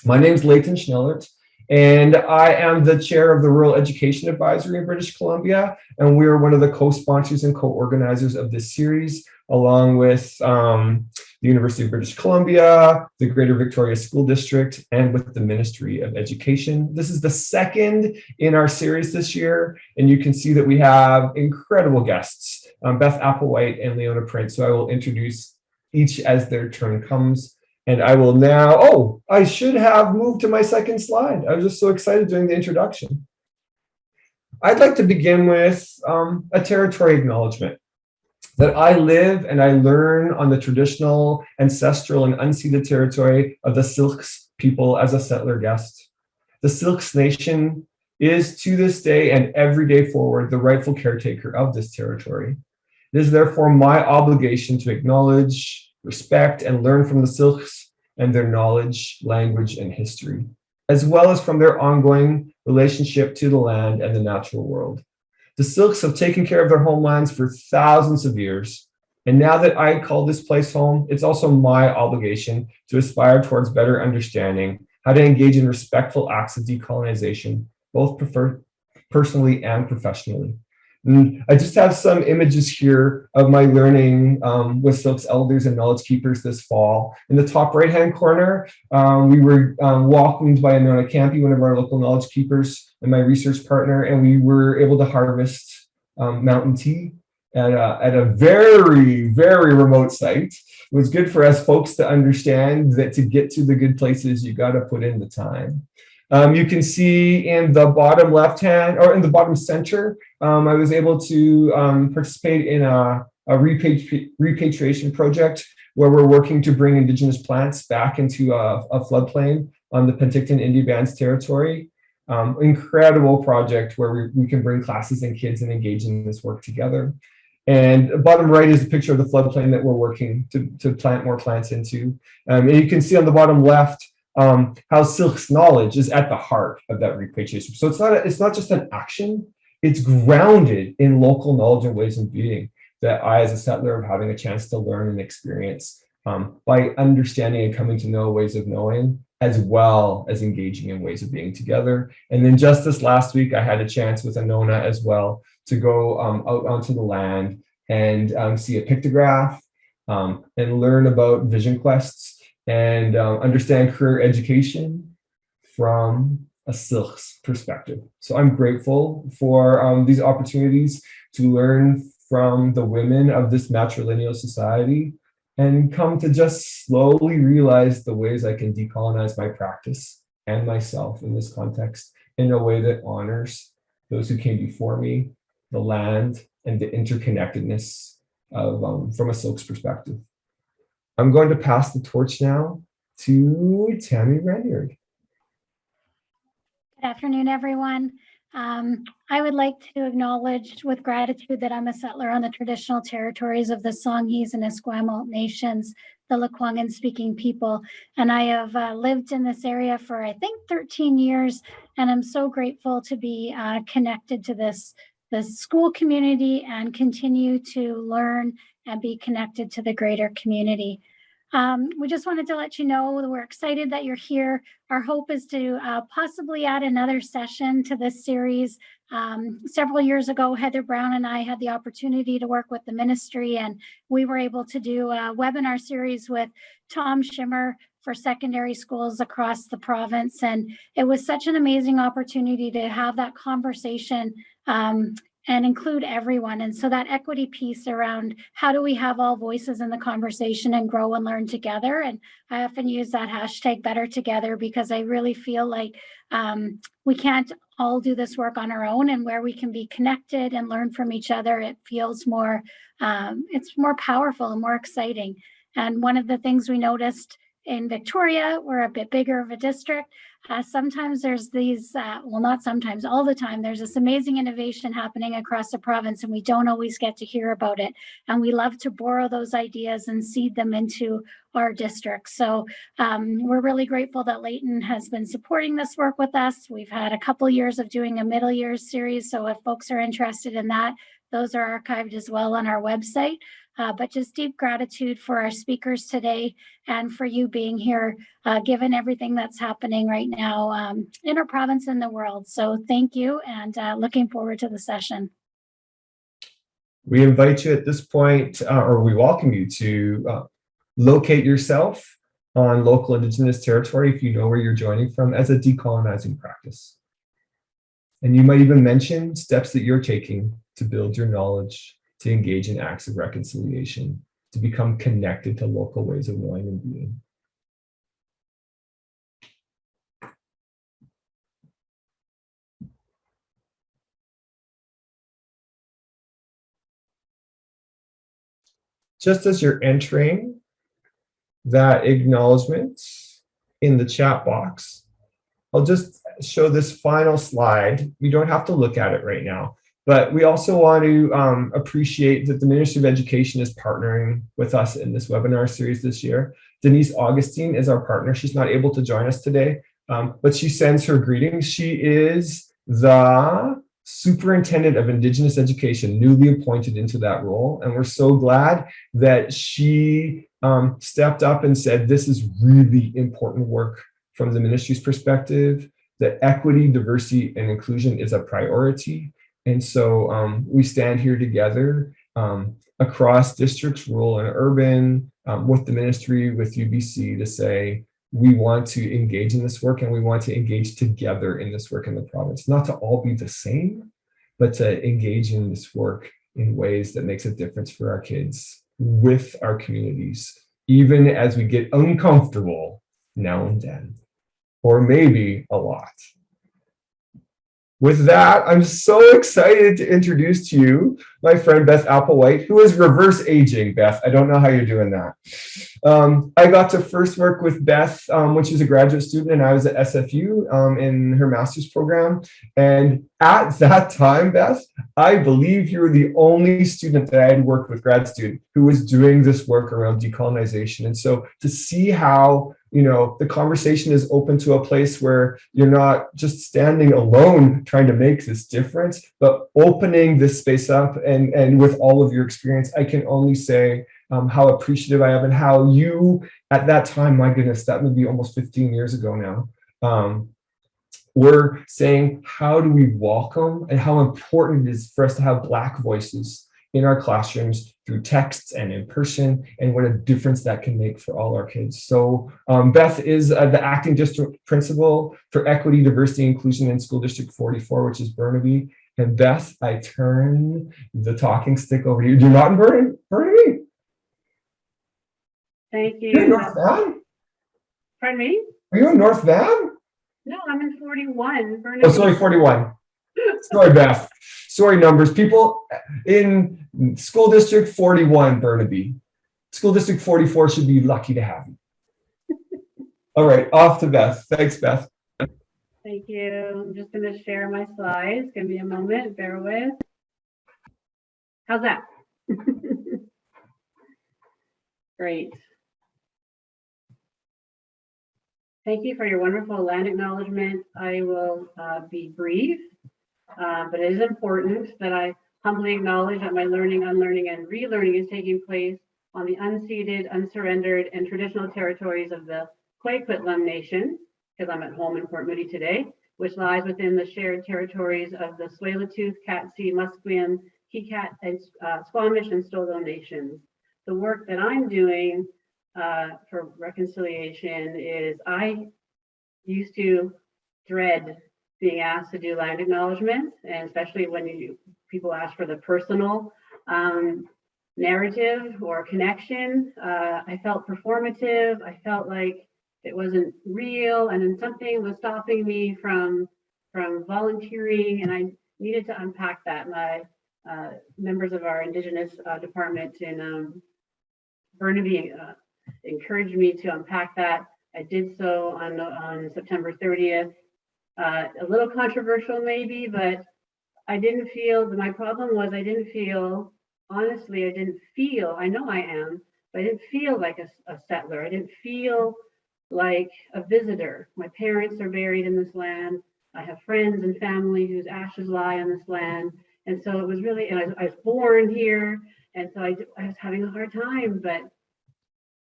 My name is Leighton Schnellert, and I am the chair of the Rural Education Advisory in British Columbia, and we are one of the co-sponsors and co-organizers of this series, along with the University of British Columbia, the Greater Victoria School District, and with the Ministry of Education. This is the second in our series this year, and you can see that we have incredible guests, Beth, Applewhite, and Leona Prince, so I will introduce each as their turn comes. And I will now, I should have moved to my second slide. I was just so excited during the introduction. I'd like to begin with a territory acknowledgement. That I live and I learn on the traditional, ancestral, and unceded territory of the Syilx people as a settler guest. The Syilx Nation is, to this day and every day forward, the rightful caretaker of this territory. It is therefore my obligation to acknowledge, respect, and learn from the Syilx and their knowledge, language, and history, as well as from their ongoing relationship to the land and the natural world. The Syilx have taken care of their homelands for thousands of years, and now that I call this place home, it's also my obligation to aspire towards better understanding how to engage in respectful acts of decolonization, both personally and professionally. And I just have some images here of my learning with Syilx elders and knowledge keepers this fall. In the top right-hand corner, we were welcomed by Anona Campi, one of our local knowledge keepers and my research partner, and we were able to harvest mountain tea at a very, very remote site. It was good for us folks to understand that to get to the good places, you got to put in the time. You can see in the bottom left-hand, or in the bottom center, I was able to participate in a repatriation project where we're working to bring Indigenous plants back into a floodplain on the Penticton Indian Band's territory. Incredible project where we can bring classes and kids and engage in this work together. And bottom right is a picture of the floodplain that we're working to plant more plants into. And you can see on the bottom left, how Syilx knowledge is at the heart of that repatriation. So it's not just an action, it's grounded in local knowledge and ways of being that I, as a settler, am having a chance to learn and experience by understanding and coming to know ways of knowing, as well as engaging in ways of being together. And then just this last week, I had a chance with Anona as well to go out onto the land and see a pictograph and learn about vision quests and understand career education from a Syilx perspective. So I'm grateful for these opportunities to learn from the women of this matrilineal society and come to just slowly realize the ways I can decolonize my practice and myself in this context in a way that honors those who came before me, the land, and the interconnectedness of from a Syilx perspective. I'm going to pass the torch now to Tammy Renyard. Good afternoon, everyone. I would like to acknowledge with gratitude that I'm a settler on the traditional territories of the Songhees and Esquimalt nations, the Lekwungen speaking people. And I have lived in this area for, I think, 13 years, and I'm so grateful to be connected to this school community and continue to learn and be connected to the greater community. We just wanted to let you know that we're excited that you're here. Our hope is to possibly add another session to this series. Several years ago, Heather Brown and I had the opportunity to work with the ministry, and we were able to do a webinar series with Tom Schimmer for secondary schools across the province. And it was such an amazing opportunity to have that conversation and include everyone. And so that equity piece around how do we have all voices in the conversation and grow and learn together. And I often use that hashtag better together because I really feel like we can't all do this work on our own, and where we can be connected and learn from each other, it feels more, it's more powerful and more exciting. And one of the things we noticed in Victoria, we're a bit bigger of a district. Sometimes there's these, well, not sometimes, all the time, there's this amazing innovation happening across the province, and we don't always get to hear about it. And we love to borrow those ideas and seed them into our district. So we're really grateful that Leighton has been supporting this work with us. We've had a couple years of doing a middle years series. So if folks are interested in that, Those are archived as well on our website. But just deep gratitude for our speakers today and for you being here, given everything that's happening right now in our province and the world. So thank you, and looking forward to the session. We invite you at this point, or we welcome you to locate yourself on local Indigenous territory if you know where you're joining from as a decolonizing practice. And you might even mention steps that you're taking to build your knowledge, to engage in acts of reconciliation, to become connected to local ways of knowing and being. Just as you're entering that acknowledgement in the chat box, I'll just show this final slide. You don't have to look at it right now, but we also want to appreciate that the Ministry of Education is partnering with us in this webinar series this year. Denise Augustine is our partner. She's not able to join us today, but she sends her greetings. She is the Superintendent of Indigenous Education, newly appointed into that role. And we're so glad that she stepped up and said, this is really important work from the ministry's perspective, that equity, diversity, and inclusion is a priority. And so we stand here together across districts, rural and urban, with the ministry, with UBC, to say, we want to engage in this work, and we want to engage together in this work in the province, not to all be the same, but to engage in this work in ways that makes a difference for our kids, with our communities, even as we get uncomfortable now and then, or maybe a lot. With that, I'm so excited to introduce to you my friend Beth Applewhite, who is reverse aging. Beth, I don't know how you're doing that. I got to first work with Beth when she was a graduate student, and I was at SFU in her master's program. And at that time, Beth, I believe you were the only student that I had worked with, grad student, who was doing this work around decolonization. And so to see how, you know, the conversation is open to a place where you're not just standing alone trying to make this difference, but opening this space up, and with all of your experience, I can only say how appreciative I am, and how you, at that time, my goodness, that would be almost 15 years ago now, were saying, how do we welcome, and how important it is for us to have Black voices in our classrooms through texts and in person, and what a difference that can make for all our kids. So Beth is the acting district principal for equity, diversity, inclusion in school district 44, which is Burnaby. And Beth, I turn the talking stick over to you. You're not in Burnaby? Thank you. You're in North Van? Pardon me? Are you in North Van? No, I'm in 41. Burnaby. Oh, sorry, 41. Sorry, Beth. Sorry, numbers. People in school district 41, Burnaby. School district 44 should be lucky to have you. All right, off to Beth. Thanks, Beth. Thank you. I'm just going to share my slides. Give me a moment. Bear with. How's that? Great. Thank you for your wonderful land acknowledgement. I will be brief, but it is important that I humbly acknowledge that my learning, unlearning, and relearning is taking place on the unceded, unsurrendered, and traditional territories of the Kwikwetlem Nation, because I'm at home in Port Moody today, which lies within the shared territories of the Tsleil-Waututh, Katzie, Musqueam, Kikat, and Squamish and Stolo nations. The work that I'm doing for reconciliation is, I used to dread being asked to do land acknowledgement, and especially when people ask for the personal narrative or connection. I felt performative. I felt like it wasn't real, and then something was stopping me from volunteering, and I needed to unpack that. My members of our Indigenous department in Burnaby encouraged me to unpack that. I did so on September 30th. A little controversial maybe, but I didn't feel, my problem was I didn't feel, honestly, I didn't feel, I know I am, but I didn't feel like a settler. I didn't feel like a visitor. My parents are buried in this land. I have friends and family whose ashes lie on this land. And so it was really, and I was born here, and so I was having a hard time, but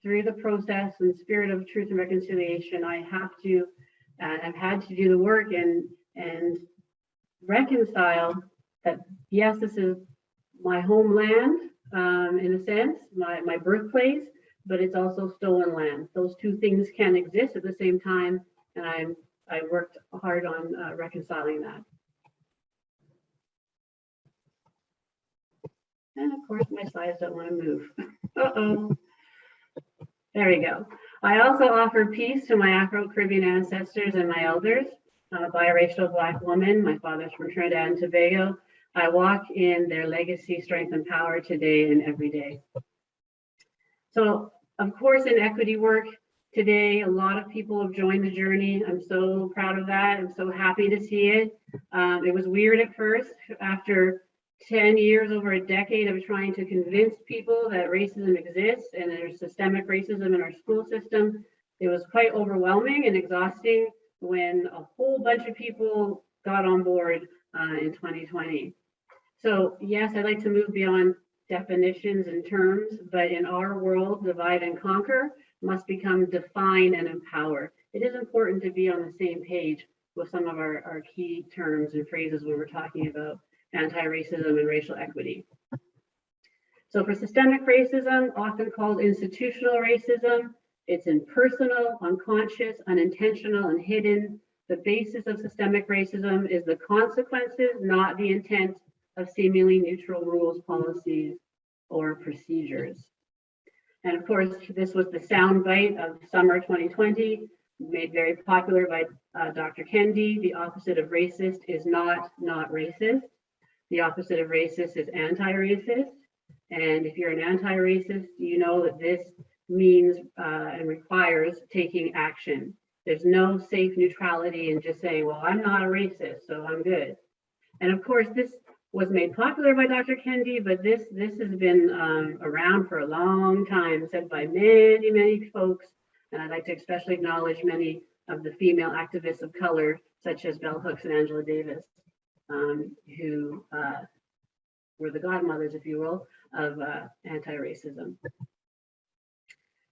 through the process and spirit of truth and reconciliation, I've had to do the work and reconcile that, yes, this is my homeland, in a sense, my birthplace, but it's also stolen land. Those two things can exist at the same time, and I worked hard on reconciling that. And of course, my slides don't want to move. Uh-oh. There we go. I also offer peace to my Afro-Caribbean ancestors and my elders. I'm a biracial Black woman. My father's from Trinidad and Tobago. I walk in their legacy, strength, and power today and every day. So, of course, in equity work today, a lot of people have joined the journey. I'm so proud of that. I'm so happy to see it. It was weird at first. After 10 years, over a decade of trying to convince people that racism exists and there's systemic racism in our school system, it was quite overwhelming and exhausting when a whole bunch of people got on board in 2020. So yes, I'd like to move beyond definitions and terms, but in our world, divide and conquer must become define and empower. It is important to be on the same page with some of our key terms and phrases when we're talking about anti-racism and racial equity. So for systemic racism, often called institutional racism, it's impersonal, unconscious, unintentional, and hidden. The basis of systemic racism is the consequences, not the intent of seemingly neutral rules, policies, or procedures. And of course, this was the soundbite of summer 2020, made very popular by Dr. Kendi. The opposite of racist is not racist. The opposite of racist is anti-racist. And if you're an anti-racist, you know that this means and requires taking action. There's no safe neutrality in just saying, well, I'm not a racist, so I'm good. And of course, this was made popular by Dr. Kendi, but this has been around for a long time, said by many, many folks. And I'd like to especially acknowledge many of the female activists of color, such as Bell Hooks and Angela Davis, who were the godmothers, if you will, of anti-racism.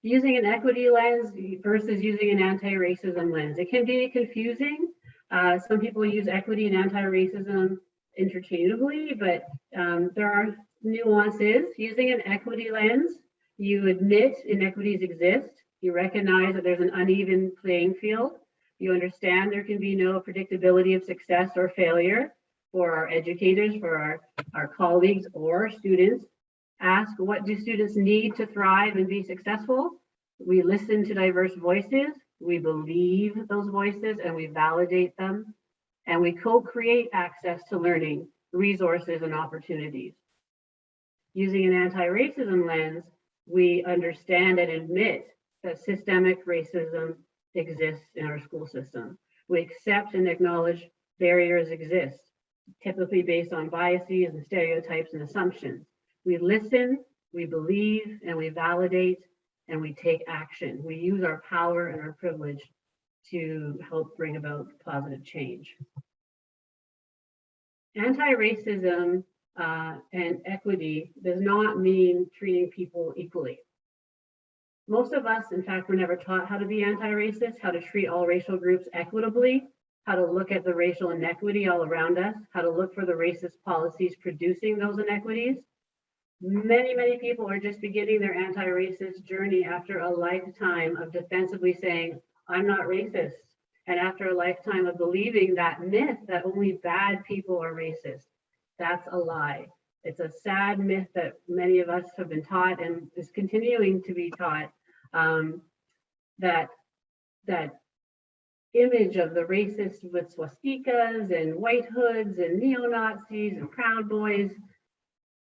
Using an equity lens versus using an anti-racism lens. It can be confusing. Some people use equity and anti-racism interchangeably, but there are nuances. Using an equity lens, you admit inequities exist. You recognize that there's an uneven playing field. You understand there can be no predictability of success or failure for our educators, for our colleagues or students. Ask, what do students need to thrive and be successful? We listen to diverse voices. We believe those voices and we validate them. And we co-create access to learning, resources, and opportunities. Using an anti-racism lens, we understand and admit that systemic racism exists in our school system. We accept and acknowledge barriers exist, typically based on biases and stereotypes and assumptions. We listen, we believe, and we validate, and we take action. We use our power and our privilege to help bring about positive change. Anti-racism and equity does not mean treating people equally. Most of us, in fact, were never taught how to be anti-racist, how to treat all racial groups equitably, how to look at the racial inequity all around us, how to look for the racist policies producing those inequities. Many, many people are just beginning their anti-racist journey after a lifetime of defensively saying, I'm not racist. And after a lifetime of believing that myth that only bad people are racist. That's a lie. It's a sad myth that many of us have been taught and is continuing to be taught, that image of the racist with swastikas and white hoods and neo-Nazis and Proud Boys.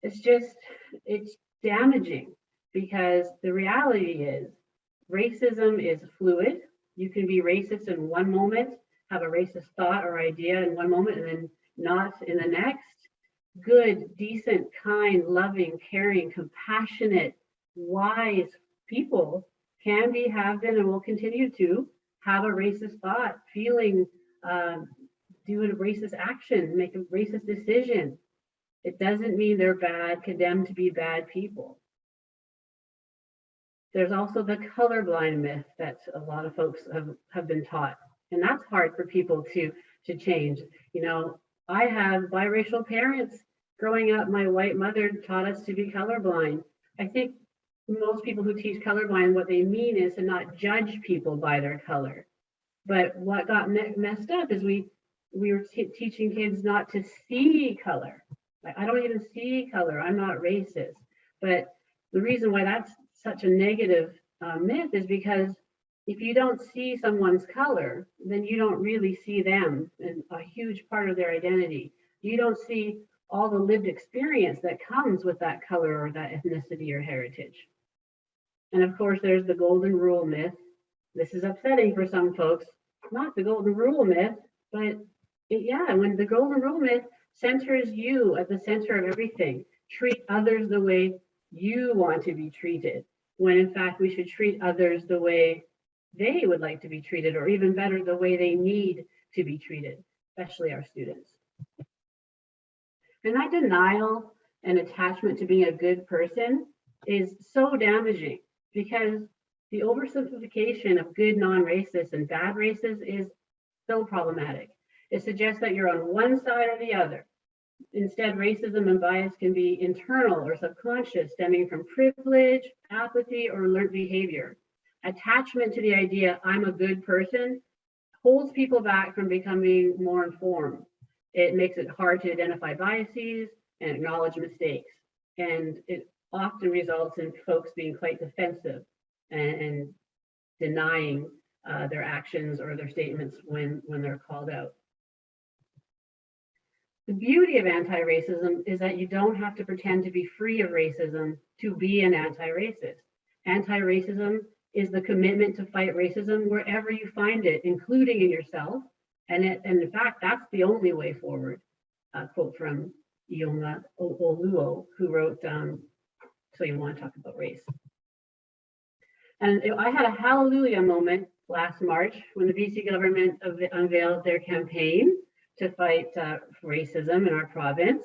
It's damaging, because the reality is racism is fluid. You can be racist in one moment, have a racist thought or idea in one moment, and then not in the next. Good, decent, kind, loving, caring, compassionate, wise people can be, have been, and will continue to have a racist thought, feeling, do a racist action, make a racist decision. It doesn't mean they're bad, condemned to be bad people. There's also the colorblind myth that a lot of folks have been taught, and that's hard for people to change. You know, I have biracial parents. Growing up, my white mother taught us to be colorblind. I think most people who teach colorblind, what they mean is to not judge people by their color. But what got messed up is we were teaching kids not to see color. Like, I don't even see color. I'm not racist. But the reason why that's such a negative myth is because if you don't see someone's color, then you don't really see them and a huge part of their identity. You don't see all the lived experience that comes with that color or that ethnicity or heritage. And of course, there's the golden rule myth. This is upsetting for some folks. Not the golden rule myth, but when the golden rule myth centers you at the center of everything. Treat others the way you want to be treated, when in fact we should treat others the way they would like to be treated, or even better, the way they need to be treated, especially our students. And that denial and attachment to being a good person is so damaging, because the oversimplification of good non-racists and bad racists is so problematic. It suggests that you're on one side or the other. Instead, racism and bias can be internal or subconscious, stemming from privilege, apathy, or learned behavior. Attachment to the idea, I'm a good person, holds people back from becoming more informed. It makes it hard to identify biases and acknowledge mistakes. And it often results in folks being quite defensive and denying their actions or their statements when they're called out. The beauty of anti-racism is that you don't have to pretend to be free of racism to be an anti-racist. Anti-racism is the commitment to fight racism wherever you find it, including in yourself. And in fact, that's the only way forward. A quote from Ioma Oluo, who wrote, So You Want to Talk About Race. And I had a hallelujah moment last March when the BC government unveiled their campaign to fight racism in our province,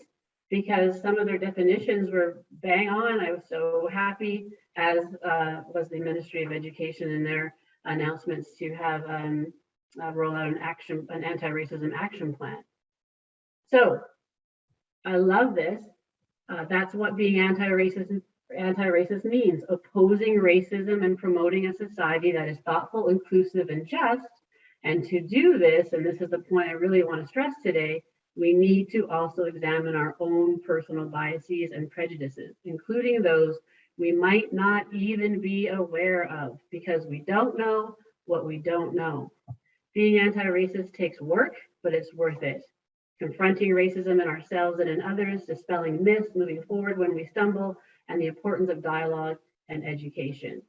because some of their definitions were bang on. I was so happy, as was the Ministry of Education in their announcements to have roll out an anti-racism action plan. So I love this. That's what being anti-racist means: opposing racism and promoting a society that is thoughtful, inclusive, and just. And to do this, and this is the point I really want to stress today, we need to also examine our own personal biases and prejudices, including those we might not even be aware of, because we don't know what we don't know. Being anti-racist takes work, but it's worth it. Confronting racism in ourselves and in others, dispelling myths, moving forward when we stumble, and the importance of dialogue and education.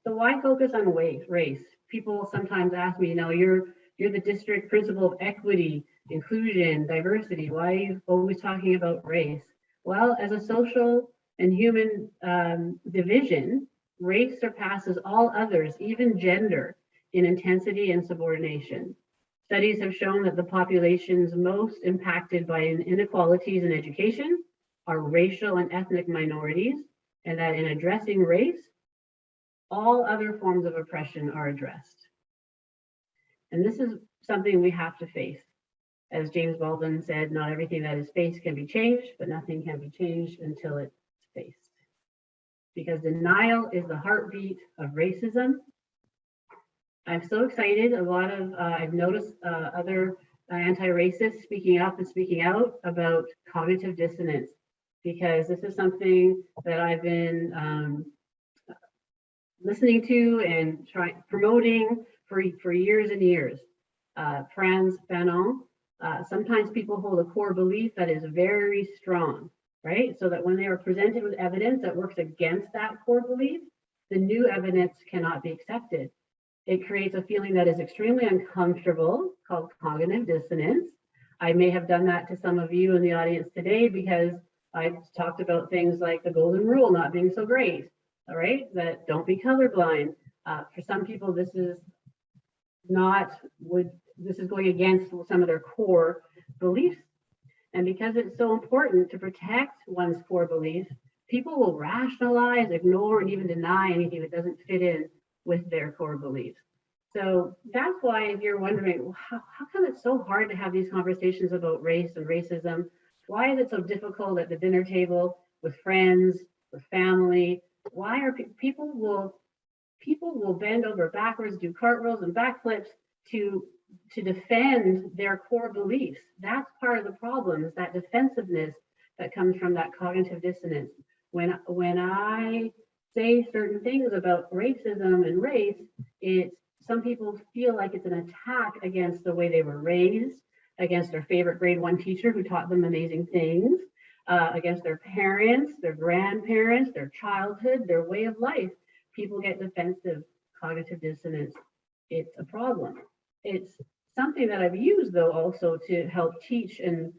So why focus on race? People sometimes ask me, you're the district principal of equity, inclusion, diversity. Why are you always talking about race? Well, as a social and human division, race surpasses all others, even gender, in intensity and subordination. Studies have shown that the populations most impacted by inequalities in education are racial and ethnic minorities, and that in addressing race, all other forms of oppression are addressed. And this is something we have to face. As James Baldwin said, not everything that is faced can be changed, but nothing can be changed until it's faced. Because denial is the heartbeat of racism. I'm so excited. I've noticed other anti-racists speaking up and speaking out about cognitive dissonance, because this is something that I've been listening to and promoting for years and years. Frantz Fanon, sometimes people hold a core belief that is very strong, right? So that when they are presented with evidence that works against that core belief, the new evidence cannot be accepted. It creates a feeling that is extremely uncomfortable, called cognitive dissonance. I may have done that to some of you in the audience today, because I talked about things like the golden rule not being so great. All right, that don't be colorblind. For some people, this is going against some of their core beliefs. And because it's so important to protect one's core beliefs, people will rationalize, ignore, and even deny anything that doesn't fit in with their core beliefs. So that's why, if you're wondering, well, how come it's so hard to have these conversations about race and racism? Why is it so difficult at the dinner table with friends, with family? Why are people will bend over backwards, do cartwheels and backflips to defend their core beliefs? That's part of the problem, is that defensiveness that comes from that cognitive dissonance. When I say certain things about racism and race, some people feel like it's an attack against the way they were raised, against their favorite grade 1 teacher who taught them amazing things, against their parents, their grandparents, their childhood, their way of life. People get defensive. Cognitive dissonance, it's a problem. It's something that I've used, though, also to help teach and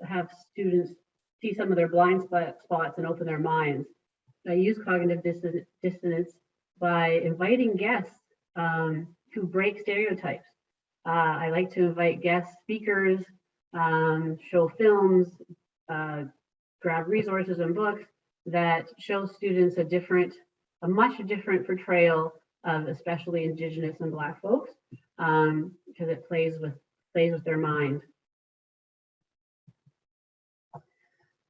have students see some of their blind spots and open their minds. I use cognitive dissonance by inviting guests who break stereotypes. I like to invite guest speakers, show films, grab resources and books that show students a much different portrayal of especially Indigenous and Black folks, because it plays with their mind.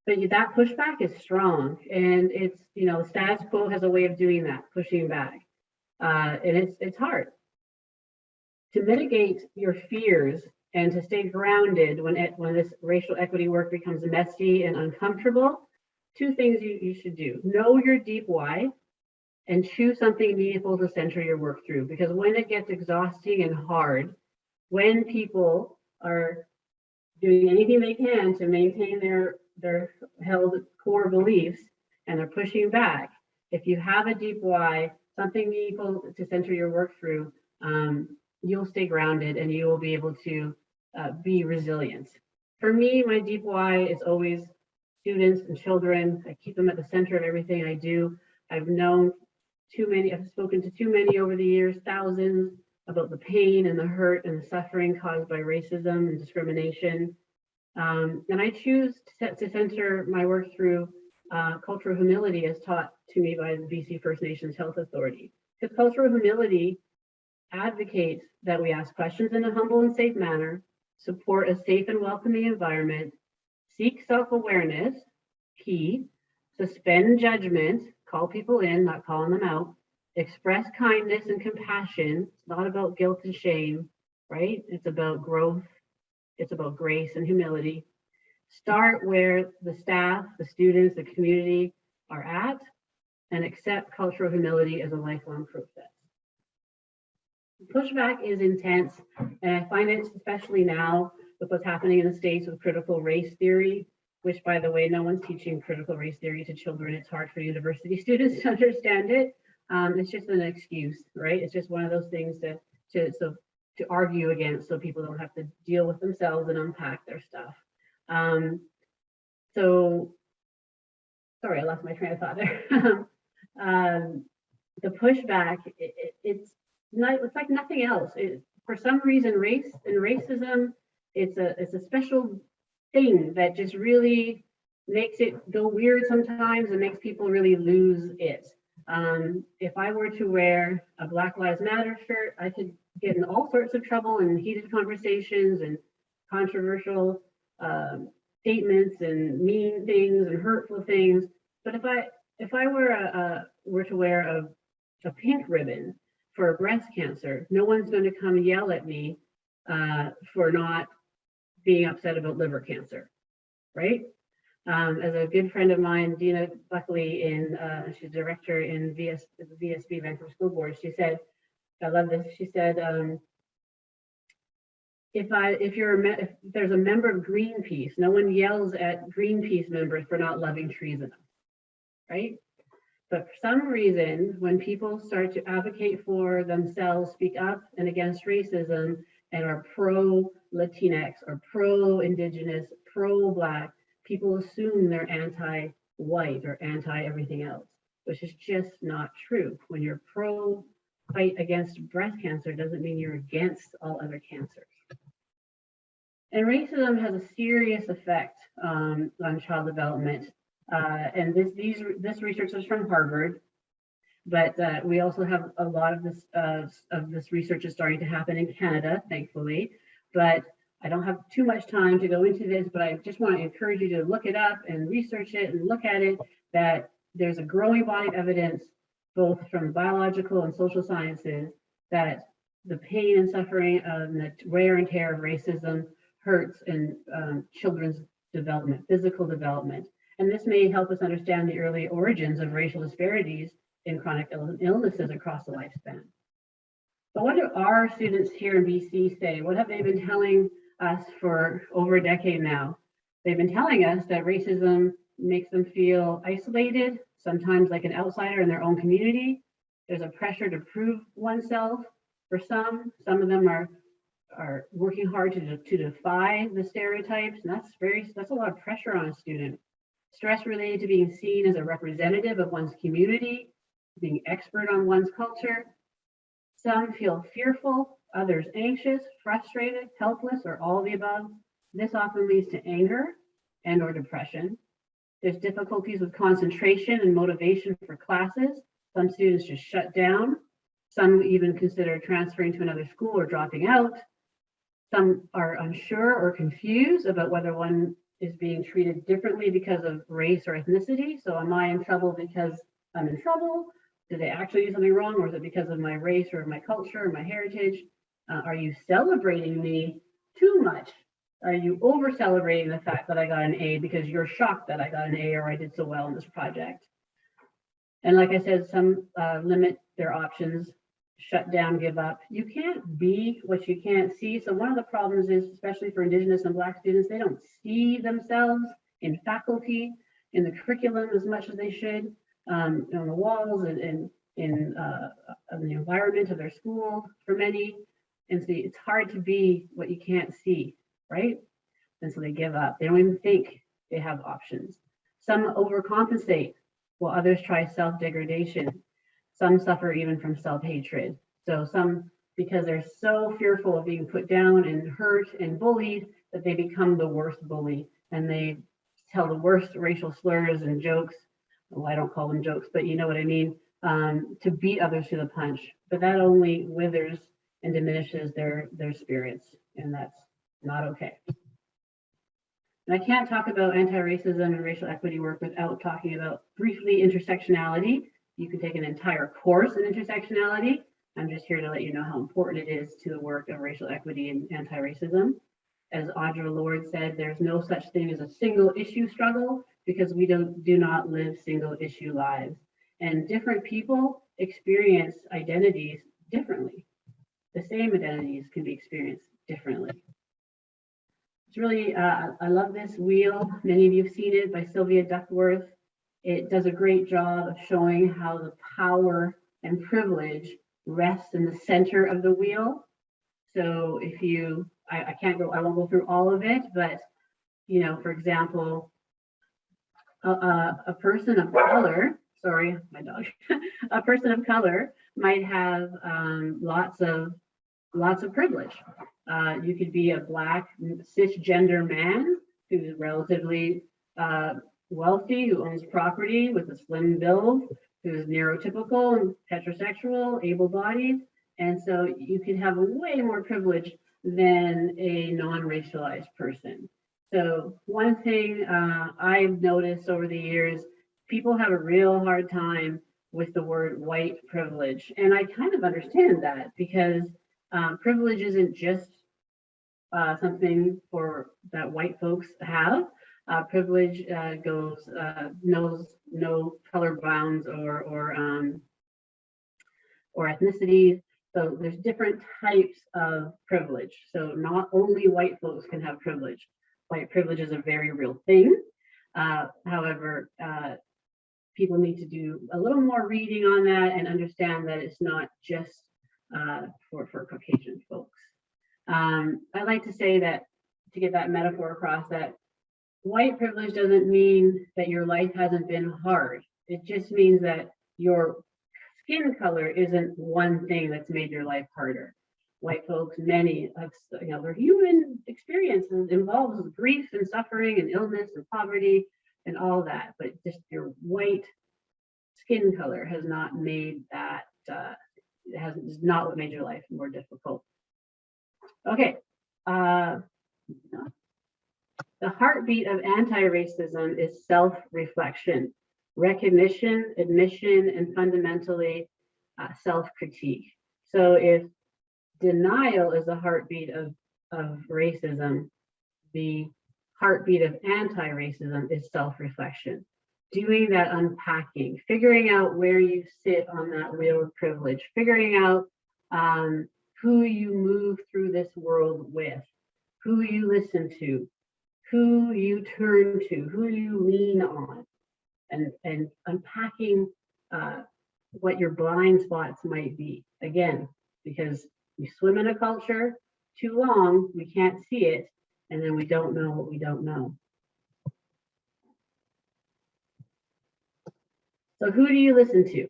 But that pushback is strong, and it's, the status quo has a way of doing that, pushing back, and it's hard to mitigate your fears and to stay grounded when this racial equity work becomes messy and uncomfortable. 2 things you should do: know your deep why, and choose something meaningful to center your work through. Because when it gets exhausting and hard, when people are doing anything they can to maintain their held core beliefs and they're pushing back, if you have a deep why, something meaningful to center your work through, you'll stay grounded and you will be able to be resilient. For me, my deep why is always students and children. I keep them at the center of everything I do. I've spoken to too many over the years, thousands, about the pain and the hurt and the suffering caused by racism and discrimination. And I choose to center my work through cultural humility, as taught to me by the BC First Nations Health Authority. Because cultural humility advocates that we ask questions in a humble and safe manner, support a safe and welcoming environment, seek self-awareness, key, suspend judgment, call people in, not calling them out, express kindness and compassion. It's not about guilt and shame, right? It's about growth. It's about grace and humility. Start where the staff, the students, the community are at, and accept cultural humility as a lifelong process. Pushback is intense, and I find it, especially now with what's happening in the States with critical race theory, which, by the way, no one's teaching critical race theory to children. It's hard for university students to understand it. It's just an excuse, right? It's just one of those things to argue against, so people don't have to deal with themselves and unpack their stuff. So, sorry, I lost my train of thought there. The pushback, it's like nothing else. For some reason, race and racism, it's a special thing that just really makes it go weird sometimes and makes people really lose it. If I were to wear a Black Lives Matter shirt, I could get in all sorts of trouble and heated conversations and controversial statements and mean things and hurtful things. But if I were to wear a pink ribbon for breast cancer, no one's going to come yell at me for not being upset about liver cancer, right? As a good friend of mine, Dina Buckley, she's director in VSB, Vancouver School Board, she said, I love this, she said, if there's a member of Greenpeace, no one yells at Greenpeace members for not loving trees enough, right? But for some reason, when people start to advocate for themselves, speak up and against racism, and are pro-Latinx or pro-Indigenous, pro-Black, people assume they're anti-white or anti-everything else, which is just not true. When you're pro-fight against breast cancer, doesn't mean you're against all other cancers. And racism has a serious effect on child development. And this research is from Harvard, but we also have a lot of this research is starting to happen in Canada, thankfully. But I don't have too much time to go into this, but I just want to encourage you to look it up and research it and look at it, that there's a growing body of evidence, both from biological and social sciences, that the pain and suffering of the wear and tear of racism hurts in children's development, physical development. And this may help us understand the early origins of racial disparities in chronic illnesses across the lifespan. But what do our students here in BC say? What have they been telling us for over a decade now? They've been telling us that racism makes them feel isolated, sometimes like an outsider in their own community. There's a pressure to prove oneself for some. Some of them are working hard to defy the stereotypes, and that's a lot of pressure on a student. Stress related to being seen as a representative of one's community, being expert on one's culture. Some feel fearful, others anxious, frustrated, helpless, or all of the above. This often leads to anger and or depression. There's difficulties with concentration and motivation for classes. Some students just shut down. Some even consider transferring to another school or dropping out. Some are unsure or confused about whether one is being treated differently because of race or ethnicity. So am I in trouble because I'm in trouble? Did they actually do something wrong, or is it because of my race or my culture or my heritage? Are you celebrating me too much? Are you over celebrating the fact that I got an A because you're shocked that I got an A or I did so well in this project? And like I said, some limit their options, shut down, give up. You can't be what you can't see. So one of the problems is, especially for Indigenous and Black students, they don't see themselves in faculty, in the curriculum as much as they should. On the walls and in the environment of their school for many. And so it's hard to be what you can't see, right? And so they give up. They don't even think they have options. Some overcompensate while others try self-degradation. Some suffer even from self-hatred. So some, because they're so fearful of being put down and hurt and bullied, that they become the worst bully, and they tell the worst racial slurs and jokes. Well, I don't call them jokes, but you know what I mean, to beat others to the punch. But that only withers and diminishes their spirits, and that's not okay. And I can't talk about anti-racism and racial equity work without talking about briefly intersectionality. You can take an entire course in intersectionality. I'm just here to let you know how important it is to the work of racial equity and anti-racism. As Audre Lorde said, there's no such thing as a single issue struggle, because we do not live single issue lives. And different people experience identities differently. The same identities can be experienced differently. It's really, I love this wheel. Many of you have seen it, by Sylvia Duckworth. It does a great job of showing how the power and privilege rests in the center of the wheel. So if you, I won't go through all of it, but you know, for example, a person of color, sorry, my dog, a person of color might have lots of privilege. You could be a Black cisgender man who's relatively wealthy, who owns property with a slim build, who's neurotypical and heterosexual, able-bodied. And so you can have way more privilege than a non-racialized person. So one thing I've noticed over the years, people have a real hard time with the word white privilege. And I kind of understand that, because privilege isn't just something that white folks have. Privilege knows no color bounds or ethnicities. So there's different types of privilege. So not only white folks can have privilege. White privilege is a very real thing. However, people need to do a little more reading on that and understand that it's not just for Caucasian folks. I like to say that, to get that metaphor across, that white privilege doesn't mean that your life hasn't been hard. It just means that your skin color isn't one thing that's made your life harder. white folks, many of, their human experiences involves grief and suffering and illness and poverty and all that, but just your white skin color has not made that, is not what made your life more difficult. Okay. The heartbeat of anti-racism is self-reflection, recognition, admission, and fundamentally self-critique. So if denial is the heartbeat of racism, the heartbeat of anti-racism is self-reflection. Doing that unpacking, figuring out where you sit on that wheel of privilege, figuring out who you move through this world with, who you listen to, who you turn to, who you lean on, and unpacking what your blind spots might be. Again, because we swim in a culture too long, we can't see it, and then we don't know what we don't know. So who do you listen to?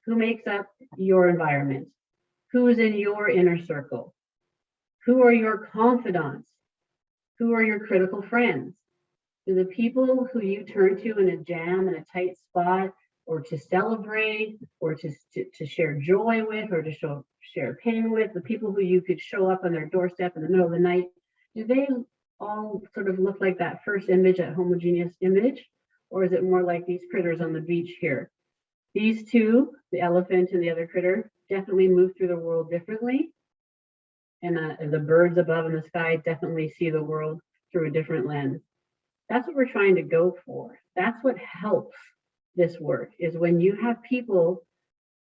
Who makes up your environment? Who is in your inner circle? Who are your confidants? Who are your critical friends? Do the people who you turn to in a jam, in a tight spot, or to celebrate, or to share joy with, or to share pain with, the people who you could show up on their doorstep in the middle of the night, do they all sort of look like that first image, that homogeneous image? Or is it more like these critters on the beach here? These two, the elephant and the other critter, definitely move through the world differently. And the birds above in the sky definitely see the world through a different lens. That's what we're trying to go for. That's what helps this work, is when you have people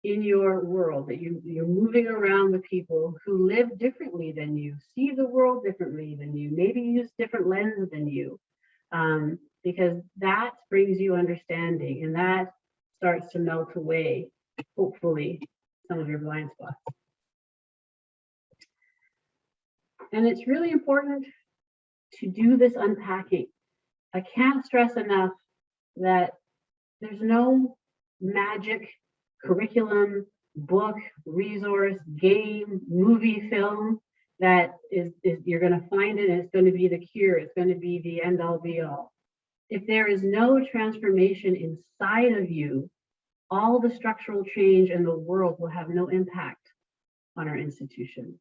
in your world, that you're moving around with people who live differently than you, see the world differently than you, maybe use different lenses than you, because that brings you understanding, and that starts to melt away, hopefully, some of your blind spots. And it's really important to do this unpacking. I can't stress enough that there's no magic curriculum, book, resource, game, movie, film that is you're going to find it and it's going to be the cure. It's going to be the end all be all. If there is no transformation inside of you, all the structural change in the world will have no impact on our institutions.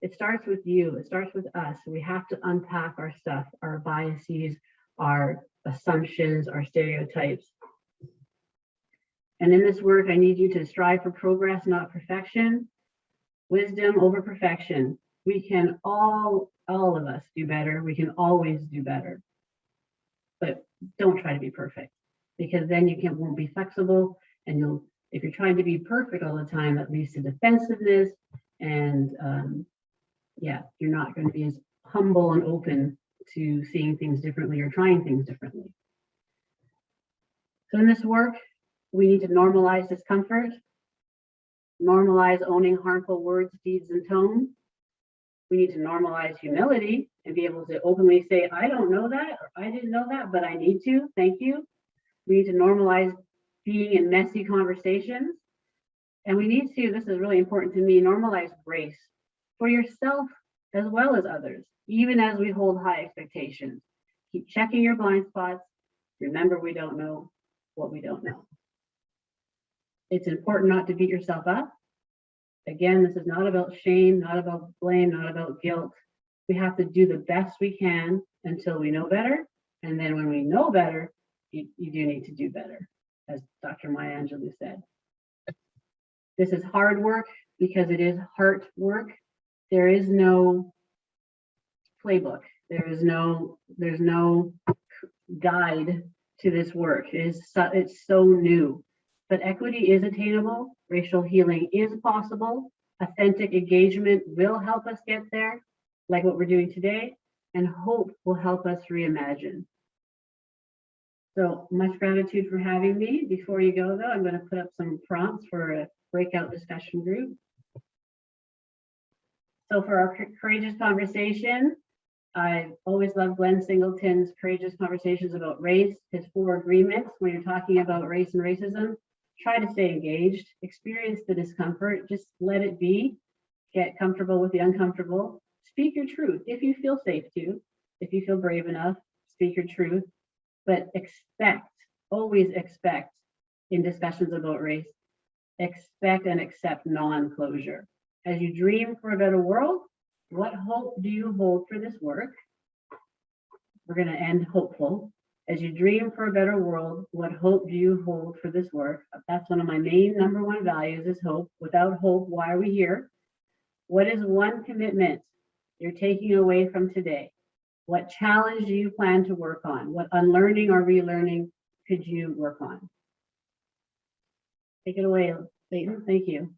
It starts with you, it starts with us. We have to unpack our stuff, our biases, our assumptions, our stereotypes. And in this work, I need you to strive for progress, not perfection. Wisdom over perfection. We can all of us do better. We can always do better. But don't try to be perfect, because then you won't be flexible, and if you're trying to be perfect all the time, that leads to defensiveness, and you're not going to be as humble and open to seeing things differently or trying things differently. So in this work, we need to normalize discomfort, normalize owning harmful words, deeds, and tone. We need to normalize humility and be able to openly say, I don't know that, or I didn't know that, but I need to, thank you. We need to normalize being in messy conversations. And we need to, this is really important to me, normalize grace for yourself as well as others, even as we hold high expectations. Keep checking your blind spots. Remember, we don't know what we don't know. It's important not to beat yourself up. Again, this is not about shame, not about blame, not about guilt. We have to do the best we can until we know better. And then when we know better, you do need to do better, as Dr. Maya Angelou said. This is hard work because it is heart work. There is no playbook. There's no guide to this work. It's so new. But equity is attainable. Racial healing is possible. Authentic engagement will help us get there, like what we're doing today. And hope will help us reimagine. So much gratitude for having me. Before you go, though, I'm going to put up some prompts for a breakout discussion group. So for our courageous conversation, I always love Glenn Singleton's courageous conversations about race, his 4 agreements. When you're talking about race and racism, try to stay engaged, experience the discomfort, just let it be. get comfortable with the uncomfortable. Speak your truth if you feel safe to, if you feel brave enough, speak your truth, but expect, always expect in discussions about race, expect and accept non-closure. As you dream for a better world, what hope do you hold for this work? We're going to end hopeful. As you dream for a better world, what hope do you hold for this work? That's one of my main #1 values is hope. Without hope, why are we here? What is one commitment you're taking away from today? What challenge do you plan to work on? What unlearning or relearning could you work on? Take it away, Leighton. Thank you.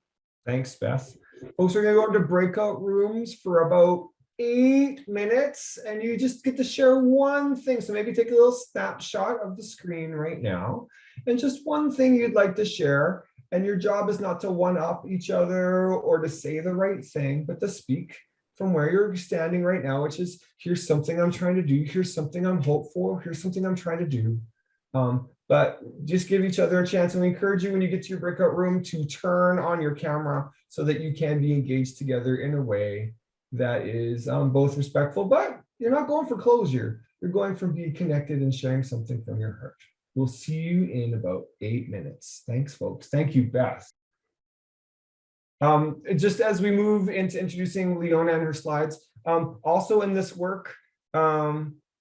Thanks, Beth. Folks, we're going to go into breakout rooms for about 8 minutes, and you just get to share one thing. So maybe take a little snapshot of the screen right now, and just one thing you'd like to share. And your job is not to one-up each other or to say the right thing, but to speak from where you're standing right now, which is, here's something I'm trying to do, here's something I'm hopeful, here's something I'm trying to do. But just give each other a chance, and we encourage you when you get to your breakout room to turn on your camera so that you can be engaged together in a way that is both respectful, but you're not going for closure. You're going for being connected and sharing something from your heart. We'll see you in about 8 minutes. Thanks, folks. Thank you, Beth. Just as we move into introducing Leona and her slides, also in this work,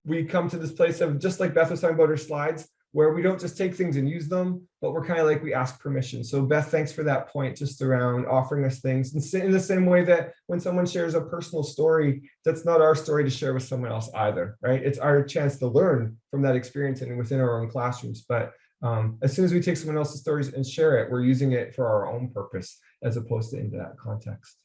we come to this place of, just like Beth was talking about her slides, where we don't just take things and use them, but we're kind of like, we ask permission. So Beth, thanks for that point, just around offering us things in the same way that when someone shares a personal story, that's not our story to share with someone else either, right? It's our chance to learn from that experience and within our own classrooms. But as soon as we take someone else's stories and share it, we're using it for our own purpose as opposed to into that context.